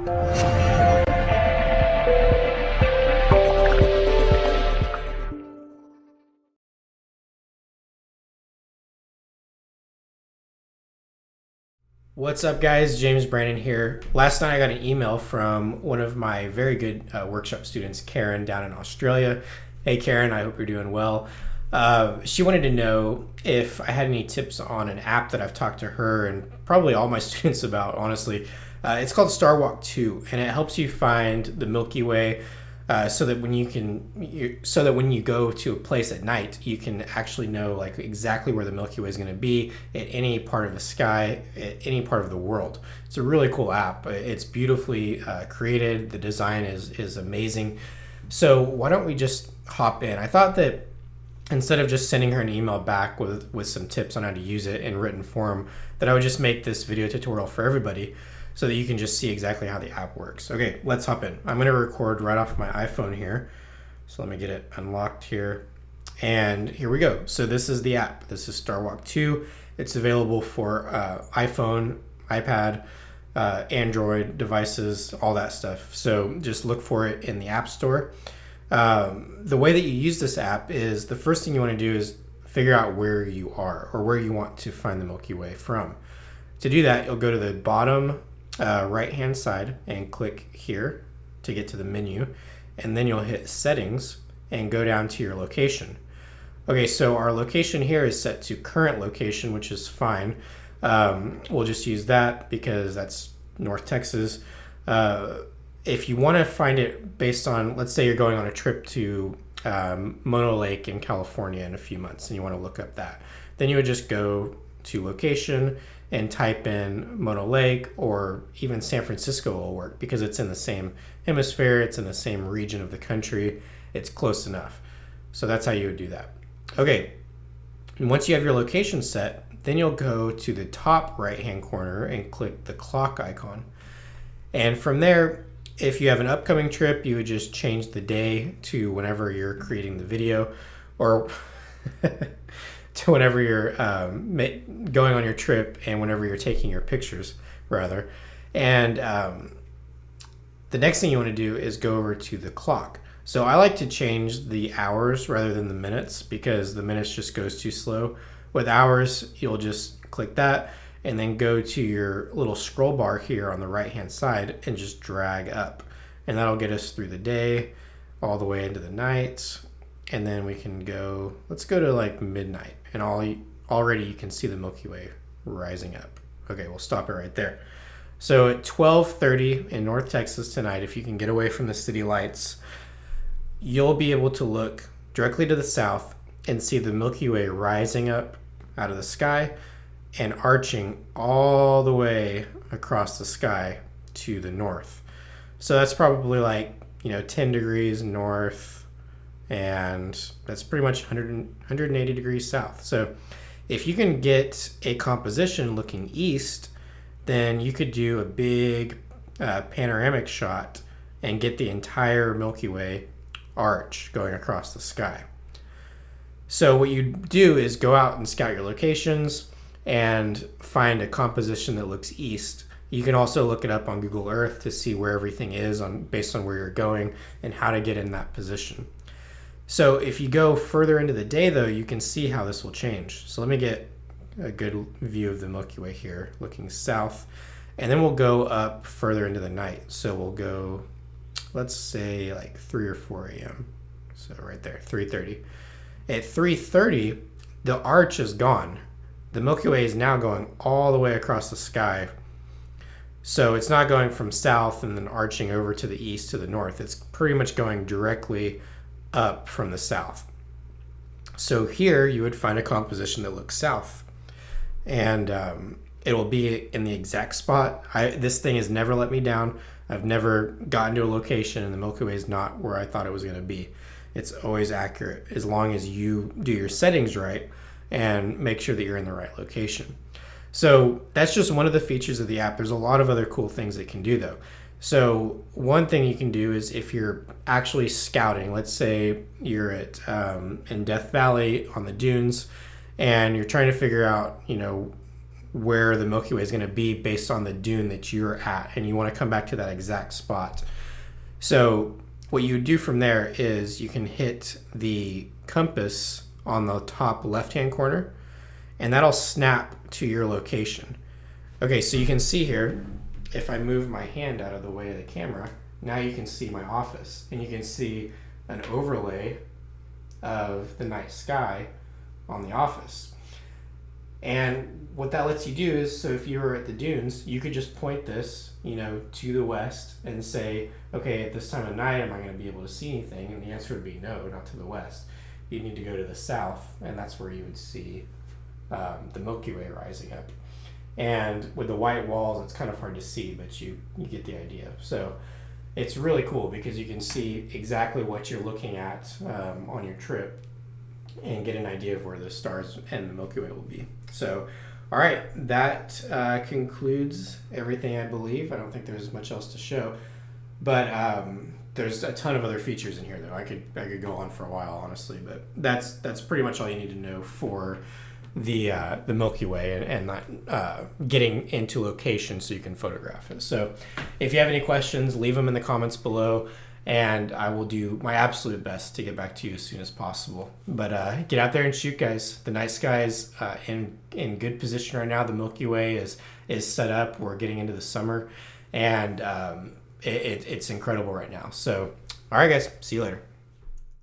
What's up, guys? James Brandon here. Last night I got an email from one of my very good workshop students, Karen, down in Australia. Hey, Karen, I hope you're doing well. She wanted to know if I had any tips on an app that I've talked to her and probably all my students about, honestly. It's called Star Walk 2, and it helps you find the Milky Way so that when you go to a place at night, you can actually know like exactly where the Milky Way is going to be at any part of the sky, at any part of the world. It's a really cool app. It's beautifully created. The design is amazing. So why don't we just hop in? I thought that instead of just sending her an email back with some tips on how to use it in written form, that I would just make this video tutorial for everybody so that you can just see exactly how the app works. Okay, let's hop in. I'm gonna record right off my iPhone here. So let me get it unlocked here. And here we go. So this is the app. This is Star Walk 2. It's available for iPhone, iPad, Android devices, all that stuff. So just look for it in the App Store. The way that you use this app is the first thing you want to do is figure out where you are or where you want to find the Milky Way from. To do that, you'll go to the bottom right hand side and click here to get to the menu, and then you'll hit settings and go down to your location. Okay, so our location here is set to current location, which is fine. We'll just use that because that's North Texas. If you want to find it based on, let's say you're going on a trip to Mono Lake in California in a few months and you want to look up that, then you would just go to location and type in Mono Lake, or even San Francisco will work because it's in the same hemisphere, it's in the same region of the country, it's close enough. So that's how you would do that. Okay, and once you have your location set, then you'll go to the top right hand corner and click the clock icon. And from there, if you have an upcoming trip, you would just change the day to whenever you're creating the video, or to whenever you're going on your trip and whenever you're taking your pictures, rather. And the next thing you want to do is go over to the clock. So I like to change the hours rather than the minutes because the minutes just goes too slow. With hours, you'll just click that and then go to your little scroll bar here on the right hand side and just drag up. And that'll get us through the day all the way into the night. And then we can go, let's go to like midnight, and already you can see the Milky Way rising up. Okay, we'll stop it right there. So at 12:30 in North Texas tonight, if you can get away from the city lights, you'll be able to look directly to the south and see the Milky Way rising up out of the sky and arching all the way across the sky to the north. So that's probably like, 10 degrees north, and that's pretty much 180 degrees south. So if you can get a composition looking east, then you could do a big panoramic shot and get the entire Milky Way arch going across the sky. So what you do is go out and scout your locations and find a composition that looks east. You can also look it up on Google Earth to see where everything is based on where you're going and how to get in that position. So if you go further into the day, though, you can see how this will change. So let me get a good view of the Milky Way here, looking south. And then we'll go up further into the night. So we'll go, let's say like 3 or 4 a.m. So right there, 3:30. At 3:30, the arch is gone. The Milky Way is now going all the way across the sky. So it's not going from south and then arching over to the east to the north. It's pretty much going directly up from the south. So here you would find a composition that looks south, and it will be in the exact spot. This thing has never let me down. I've never gotten to a location and the Milky Way is not where I thought it was going to be. It's always accurate as long as you do your settings right and make sure that you're in the right location. So that's just one of the features of the app. There's a lot of other cool things it can do though. So one thing you can do is if you're actually scouting, let's say you're at in Death Valley on the dunes and you're trying to figure out, where the Milky Way is going to be based on the dune that you're at, and you want to come back to that exact spot. So what you would do from there is you can hit the compass on the top left-hand corner, and that'll snap to your location. Okay, so you can see here, if I move my hand out of the way of the camera, now you can see my office, and you can see an overlay of the night sky on the office. And what that lets you do is, so if you were at the dunes, you could just point this, to the west and say, okay, at this time of night, am I going to be able to see anything? And the answer would be no, not to the west. You'd need to go to the south, and that's where you would see the Milky Way rising up. And with the white walls, it's kind of hard to see, but you get the idea. So it's really cool because you can see exactly what you're looking at on your trip and get an idea of where the stars and the Milky Way will be. So, all right, that concludes everything, I believe. I don't think there's much else to show, but there's a ton of other features in here, though. I could go on for a while, honestly, but that's pretty much all you need to know for the Milky Way and getting into location so you can photograph it. So if you have any questions, leave them in the comments below, and I will do my absolute best to get back to you as soon as possible. But get out there and shoot, guys. The night sky is in good position right now. The Milky Way is set up. We're getting into the summer, and it's incredible right now. So all right, guys, see you later.